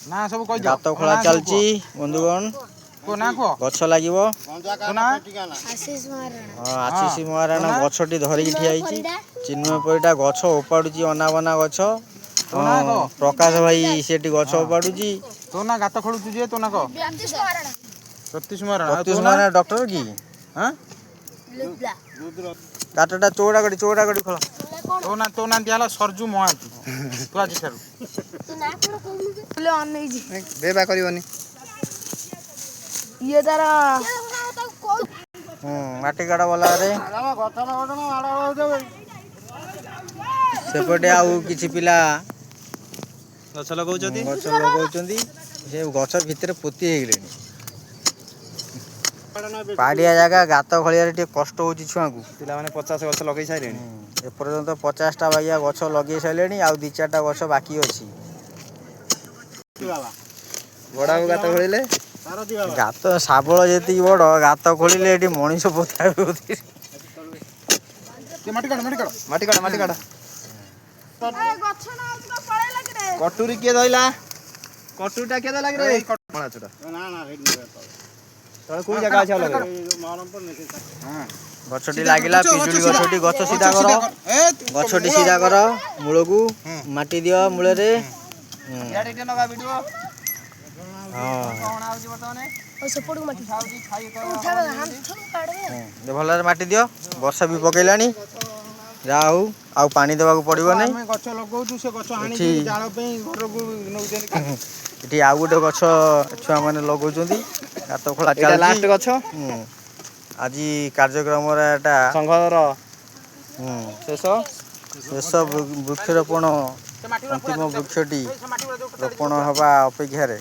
ना सब कहि गात खोला चलची बंधुगण को ना को गछ लागिवो को ना आशीष महाराणा आशीष महाराणा गछटी धरिकी ठिया ହେଇଛି चिन्मय परिटा गछ उपाडुची अनाबना गछ प्रकाश भाई सेठी गछ उपाडुची तो ना गात खोलु तुझे तो ना को प्रत्युष महाराणा डॉक्टर की हां गातटा चौड़ा गडी खोल तो ना दियाला सरजू महांती तू आज छारू तू ना कोन बोले अनै जी बेबा करबनी ये तारा माटी गाड़ा वाला रे सेपटे आउ किछि पिला गछ लगाउछथि से गछ भितर पोती हे गेलेनी पाड़िया जगह गात खलिया टे कष्ट होची छुआ को पिला माने 50 गछ लगाई साइलेनी ए पर्यंत 50 टा बागिया गछ लगे साइलेनी आ 2-4 टा गछ बाकी अछि बड़ा गात खोलिले गात साबळ जेति बड़ गात खोलिले एटी मनीष पोताबे होती माटी काढ माटी काढ ए गछ ना पळे लागे रे कटुरी के धइला कटुरीटा के धइला रे मला छोटा ना तळे कोई जगह छ लगे हां गछटी लागिला पिजुली गछटी गछ सीधा कर गछटी सीधा कर मूळगु माटी दियो मूळे रे याडे टे नगा वीडियो हां कोन आउजी बतने ओ सपोर्ट माटी खाउजी खाई कर उठा हम थोड़ा काढबे दे भलरे माटी दियो वर्षा भी पकेलानी जाऊ आ पानी देबाक पड़िबो नै हम गछ लगाउछु से गछ हानि जाळ पे घर को नउजन इठी आ गुटे गछ छुआ माने लगाउछंती गात खोला एटा लास्ट गछ आजी कार्यक्रम रे एटा संघर शेष वृक्षरोपण अंतिम वृक्षटी रोपण हवा अपेक्षा रे